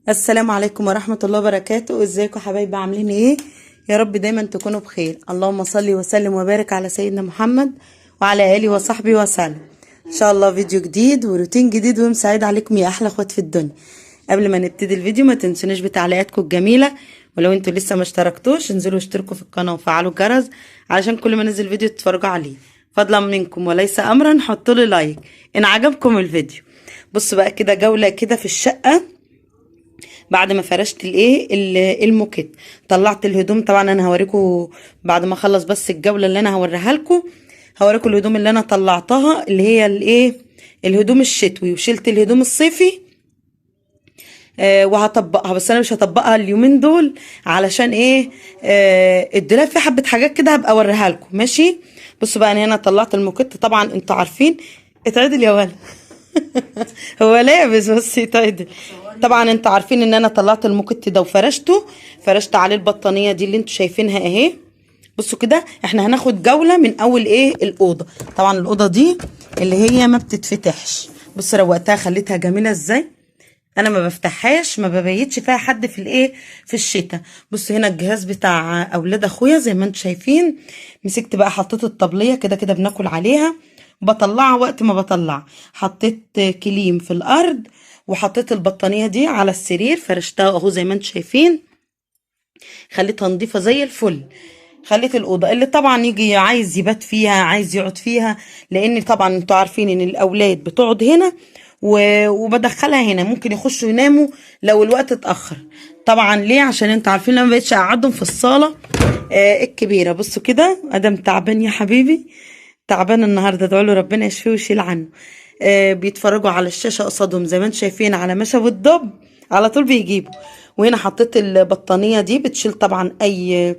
السلام عليكم ورحمة الله وبركاته. ازيكم حبايبي، عاملين ايه؟ يا رب دايما تكونوا بخير. اللهم صل وسلم وبارك على سيدنا محمد وعلى آله وصحبه وسلم. ان شاء الله فيديو جديد وروتين جديد ويوم سعيد عليكم يا احلى اخوات في الدنيا. قبل ما نبتدي الفيديو ما تنسونيش بتعليقاتكم الجميلة، ولو انتوا لسه ما اشتركتوش انزلوا اشتركوا في القناة وفعلوا الجرس علشان كل ما انزل فيديو تتفرجوا عليه. فضلا منكم وليس امرا حطوا لي لايك ان عجبكم الفيديو. بصوا بقى كده جولة كده في الشقة بعد ما فرشت الموكيت. طلعت الهدوم، طبعا انا هوريكم بعد ما اخلص بس الجوله اللي انا هوريها لكم. هوريكم الهدوم اللي انا طلعتها اللي هي الهدوم الشتوي، وشلت الهدوم الصيفي. وهطبقها، بس انا مش هطبقها اليومين دول علشان الدولاب فيه حبه حاجات كده هبقى اوريها لكم. ماشي، بصوا بقى انا هنا طلعت الموكيت. طبعا انتوا عارفين اتعدل يا ولد هو لابس بس يتعدل. طبعا انتوا عارفين ان انا طلعت الموكيت ده وفرشته، فرشت عليه البطانيه دي اللي انتوا شايفينها اهي. بصوا كده احنا هناخد جوله من اول الاوضه. طبعا الاوضه دي اللي هي ما بتتفتحش، بصوا روقتها خليتها جميله ازاي. انا ما بفتحهاش، ما ببيتش فيها حد في الشتاء. بصوا هنا الجهاز بتاع اولاد اخويا زي ما انتوا شايفين. مسكت بقى حطيت الطبليه كده كده بناكل عليها، بطلعها وقت ما بطلع. حطيت كليم في الارض وحطيت البطانيه دي على السرير، فرشتها اهو زي ما انتم شايفين. خليتها نظيفه زي الفل. خليت الاوضه اللي طبعا يجي عايز يبات فيها عايز يقعد فيها، لان طبعا انتوا عارفين ان الاولاد بتقعد هنا وبدخلها هنا، ممكن يخشوا يناموا لو الوقت اتاخر. طبعا ليه؟ عشان انتوا عارفين لما بقتش اقعدهم في الصاله الكبيره. بصوا كده ادم تعبان يا حبيبي، تعبان النهارده، ادعوا له ربنا يشفيه ويشيل عنه. بيتفرجوا على الشاشه قصادهم زي ما انتم شايفين على مشهد الضب على طول بيجيبوا. وهنا حطيت البطانيه دي بتشيل طبعا اي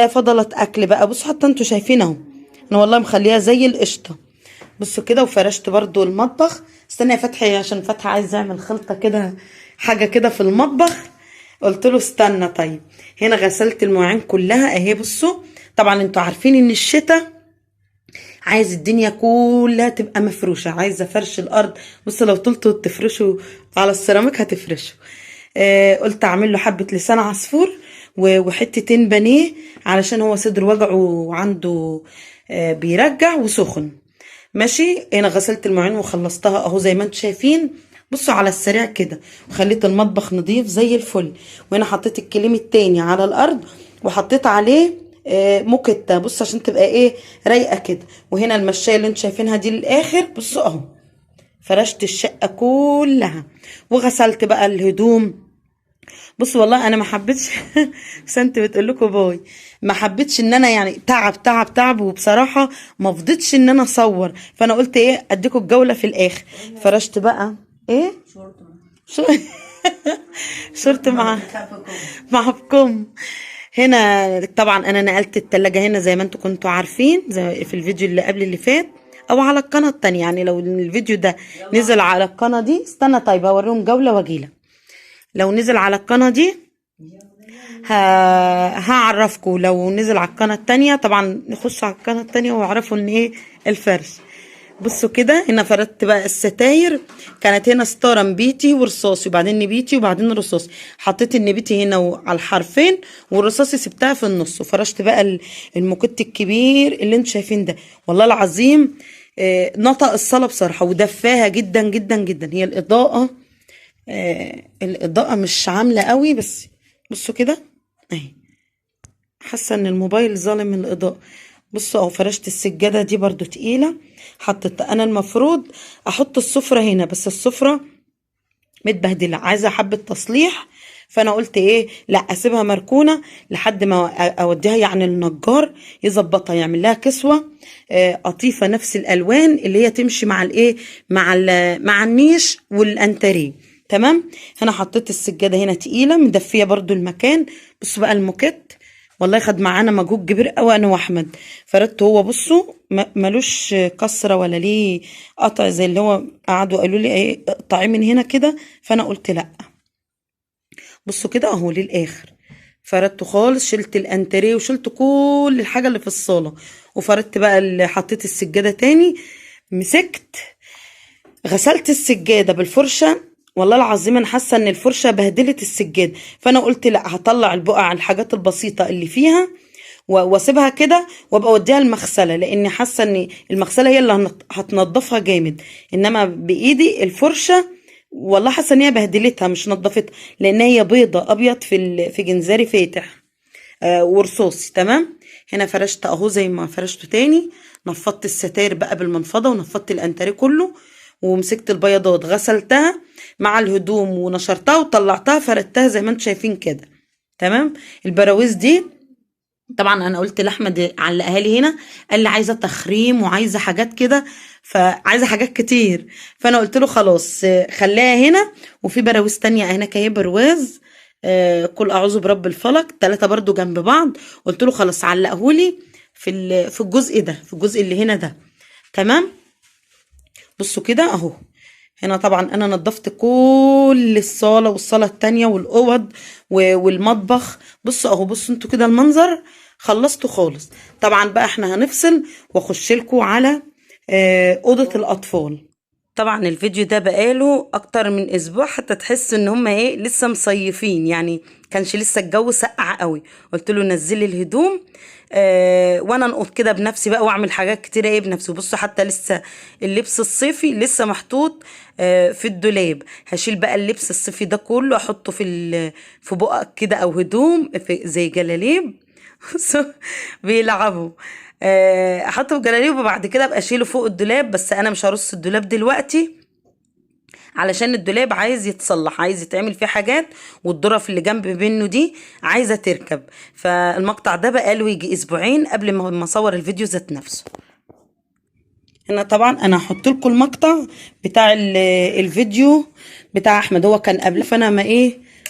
فضلات اكل بقى. بصوا حتى انتوا شايفين اهو، انا والله مخليها زي القشطه. بصوا كده، وفرشت برضو المطبخ. استنى يا فتحي عشان فتحي عايز يعمل خلطه كده، حاجه كده في المطبخ. قلت له استنى. طيب هنا غسلت المواعين كلها اهي. بصوا طبعا انتوا عارفين ان الشتاء عايز الدنيا كلها تبقى مفروشه، عايزه فرش الارض. بص لو طلتوا تفرشوا على السيراميك هتفرشوا. قلت اعمل له حبه لسان عصفور وحتتين بانيه علشان هو صدر وجعه وعنده بيرجع وسخن. ماشي، هنا غسلت المواعين وخلصتها اهو زي ما انتم شايفين. بصوا على السريع كده، وخليت المطبخ نظيف زي الفل. وهنا حطيت الكليم التاني على الارض وحطيت عليه موكيتا. بص عشان تبقى رايقه كده. وهنا المشايه اللي انتم شايفينها دي للاخر. بصوا اهو فرشت الشقه كلها وغسلت بقى الهدوم. بص والله انا ما حبيتش بس انت بتقول لكم باي، ما حبيتش ان انا يعني تعب تعب تعب، وبصراحه ما فضيتش ان انا اصور، فانا قلت اديكم الجوله في الاخر. فرشت بقى شو شرط مع بكم. هنا طبعا انا نقلت التلاجة هنا زي ما انتوا كنتوا عارفين، زي في الفيديو اللي قبل اللي فات او على القناه التانية. يعني لو الفيديو ده نزل على القناه دي، استنى طيب هوريهم جوله واجيلك. لو نزل على القناه دي هعرفكم، لو نزل على القناه التانية طبعا نخش على القناه التانية واعرفوا ان الفرش. بصوا كده هنا فردت بقى الستاير. كانت هنا ستاره نبيتي ورصاصي وبعدين نبيتي وبعدين رصاصي. حطيت النبيتي هنا على الحرفين والرصاصي سبتها في النص. وفرشت بقى الموكيت الكبير اللي انتوا شايفين ده. والله العظيم نطق الصلاة بصراحة ودفاها جدا جدا جدا. هي الإضاءة مش عاملة قوي، بس بصوا كده اهي، حاسة ان الموبايل ظالم الإضاءة. بصوا اهو فرشت السجادة دي برضو تقيلة. حطيت انا المفروض احط السفرة هنا، بس السفرة متبهدلة عايزة حبة تصليح. فانا قلت لا اسيبها مركونة لحد ما اوديها يعني النجار يظبطها، يعمل لها كسوة قطيفة نفس الالوان اللي هي تمشي مع مع النيش والانتريه. تمام. هنا حطيت السجادة هنا تقيلة مدفية برضو المكان. بصوا بقى الموكيت والله خد معانا مجهود كبير قوي انا واحمد. فردته هو بصوا ملوش كسره ولا ليه قطع زي اللي هو قعدوا قالوا لي اقطعيه من هنا كده، فانا قلت لا. بصوا كده اهو للاخر فردته خالص، شلت الانتريه وشلت كل الحاجه اللي في الصاله. وفردت بقى اللي حطيت السجاده تاني. مسكت غسلت السجاده بالفرشه والله العظيم انا حاسه ان الفرشه بهدلت السجاد، فانا قلت لا، هطلع البقع الحاجات البسيطه اللي فيها واسيبها كده، وابقى اوديها المغسله، لاني حاسه ان المغسله هي اللي هتنضفها جامد، انما بايدي الفرشه والله حاسه ان هي بهدلتها مش نضفتها، لان هي بيضه ابيض في جنزاري فاتح ورصاصي. تمام. هنا فرشت اهو زي ما فرشته تاني، نفضت الستاير بقى بالمنفضه، ونفضت الانتريه كله، ومسكت البياضات غسلتها مع الهدوم ونشرتها وطلعتها فردتها زي ما انتم شايفين كده. تمام. البراويز دي طبعا انا قلت لاحمد علقها لي هنا، قال لي عايزه تخريم وعايزه حاجات كده، فعايزه حاجات كتير، فانا قلت له خلاص خليها هنا. وفي براويز تانية هناك اهي، برواز قل اعوذ برب الفلق 3 برضو جنب بعض، قلت له خلاص علقهولي في الجزء ده، في الجزء اللي هنا ده. تمام. بصوا كده اهو. هنا طبعا انا نظفت كل الصاله والصاله التانية والاوض والمطبخ. بصوا اهو، بصوا انتوا كده المنظر، خلصته خالص. طبعا بقى احنا هنفصل واخش لكم على اوضه الاطفال. طبعا الفيديو ده بقاله اكتر من اسبوع، حتى تحس ان هم ايه لسه مصيفين، يعني كانش لسه الجو سقع قوي. قلت له نزلي الهدوم وانا انقط كده بنفسي بقى، واعمل حاجات كتيره ايه بنفسي. بصوا حتى لسه اللبس الصيفي لسه محطوط في الدولاب. هشيل بقى اللبس الصيفي ده كله، احطه في بقى كده، او هدوم زي جلاليب. بصوا بيلعبوا احطه في جلاليب، وبعد كده ابقى اشيله فوق الدولاب. بس انا مش هرص الدولاب دلوقتي، علشان الدولاب عايز يتصلح، عايز يتعمل فيه حاجات، والظرف اللي جنب منه دي عايزه تركب. فالمقطع ده بقاله يجي اسبوعين قبل ما اصور الفيديو ذات نفسه. هنا طبعا انا هحط لكم المقطع بتاع الفيديو بتاع احمد، هو كان قبل، فانا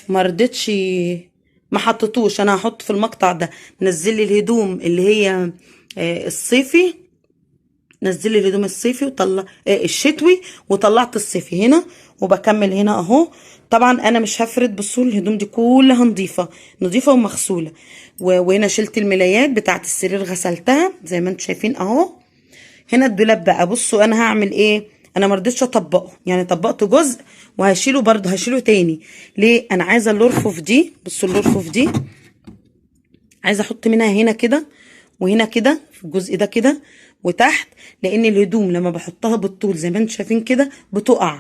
ما رضيتش ما حطيتوش. انا هحط في المقطع ده نزل لي الهدوم اللي هي الصيفي، نزل لي الهدوم الصيفي وطلع الشتوي، وطلعت الصيفي هنا، وبكمل هنا اهو. طبعا انا مش هفرد، بصوا الهدوم دي كلها نظيفه ومغسوله. وهنا شلت الملايات بتاعت السرير غسلتها زي ما انتم شايفين اهو. هنا الدولاب بقى، بصوا انا هعمل ايه. انا ما رضيتش اطبقه، يعني طبقت جزء وهشيله برضه، هشيله تاني. ليه؟ انا عايزه الارفف دي، بصوا الارفف دي عايزه احط منها هنا كده وهنا كده في الجزء ده كده وتحت، لان الهدوم لما بحطها بالطول زي ما انتم شايفين كده بتقع.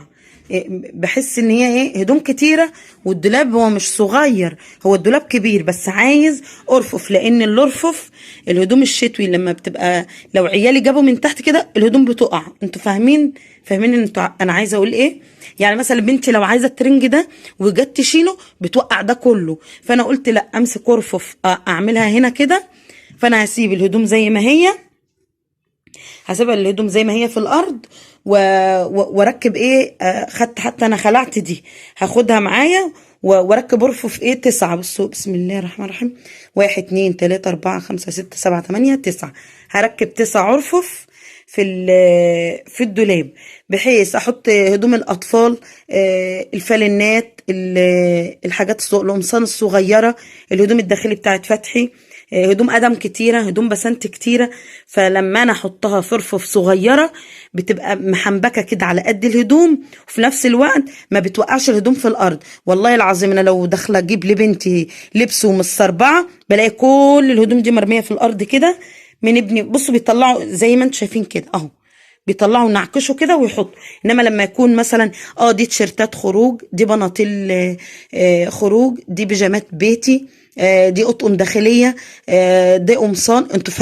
بحس ان هي هدوم كتيره، والدولاب هو مش صغير، هو الدولاب كبير بس عايز ارفف، لان الارفف الهدوم الشتوي لما بتبقى لو عيالي جابوا من تحت كده الهدوم بتقع. انتوا فاهمين انتوا انا عايزه اقول ايه؟ يعني مثلا بنتي لو عايزه الترنج ده وجت تشيله بتوقع ده كله، فانا قلت لا، امسك ارفف اعملها هنا كده. فانا هسيب الهدوم زي ما هي، هسيبها الهدوم زي ما هي في الارض واركب ايه. خدت حتى انا خلعت دي، هاخدها معايا واركب ارفف ايه 9. بصوا بسم الله الرحمن الرحيم، 1 2 3 4 5 6 7 8 9. هركب 9 ارفف في الدولاب، بحيث احط هدوم الاطفال، الفالنات، الحاجات القمصان الصغيره، الهدوم الداخلي بتاعت فتحي، هدوم ادم كتيره، هدوم بسنت كتيره. فلما انا احطها في رفوف صغيره بتبقى محنبكه كده على قد الهدوم، وفي نفس الوقت ما بتوقعش الهدوم في الارض. والله العظيم انا لو داخله اجيب لبنتي لبس ومستربعه بلاقي كل الهدوم دي مرميه في الارض كده من ابني. بصوا بيطلعوا زي ما انتم شايفين كده اهو، بيطلعوا نعكشوا كده ويحطوا. انما لما يكون مثلا دي تيشيرتات خروج، دي بناطيل خروج، دي بيجامات بيتي، دي اطقم داخليه، دي قمصان. انتوا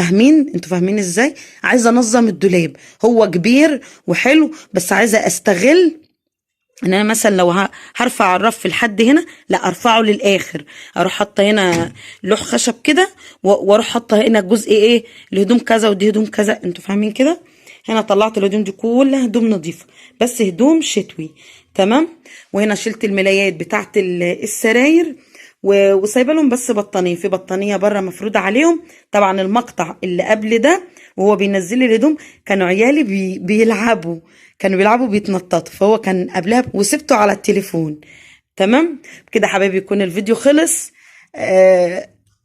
فاهمين ازاي؟ عايزه انظم الدولاب، هو كبير وحلو بس عايزه استغل ان انا مثلا لو هرفع الرف لحد هنا، لا ارفعه للاخر، اروح حاطه هنا لوح خشب كده، واروح حاطه هنا جزء ايه الهدوم كذا ودي هدوم كذا. انتوا فاهمين كده؟ هنا طلعت الهدوم دي كلها هدوم نظيفه، بس هدوم شتوي. تمام. وهنا شلت الملايات بتاعت السراير وسايبه لهم بس بطانيه، في بطانيه بره مفروده عليهم. طبعا المقطع اللي قبل ده وهو بينزل لي الهدوم كانوا عيالي بيلعبوا بيتنططوا، فهو كان قبلها وسبته على التليفون. تمام كده حبايبي، يكون الفيديو خلص.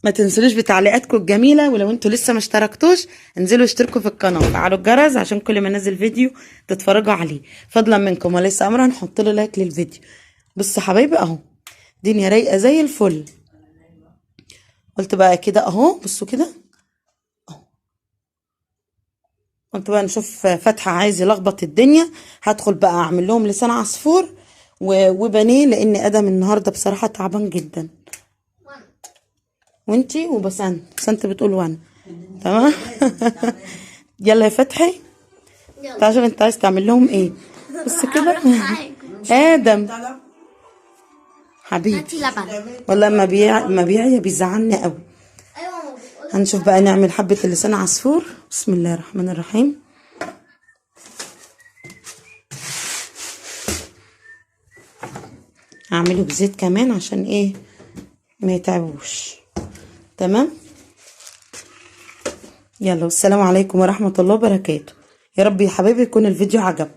ما تنسلوش بتعليقاتكم الجميله، ولو انتوا لسه ما اشتركتوش انزلوا اشتركوا في القناه وفعلوا الجرس عشان كل ما انزل فيديو تتفرجوا عليه. فضلا منكم وليس امرا، نحط له لايك للفيديو. بصوا يا حبايبي اهو، الدنيا رايقه زي الفل. قلت بقى كده اهو، بصوا كده، قلت بقى نشوف فتحي عايز يلخبط الدنيا، هدخل بقى اعمل لهم لسان عصفور وبانيه، لان ادم النهارده بصراحه تعبان جدا. وانتي بسنت بتقول وانا تمام. يلا يا فتحي، تعال شوف انت عايز تعمل لهم ايه. بص كده ادم حبيبي، هاتي لبن. والله ما بيعيا بيزعلني قوي. هنشوف بقى نعمل حبة اللسان عصفور. بسم الله الرحمن الرحيم. هعمله بزيت كمان عشان ايه ما يتعبوش. تمام. يلا والسلام عليكم ورحمة الله وبركاته. يا رب يا حبايبي يكون الفيديو عجبكم.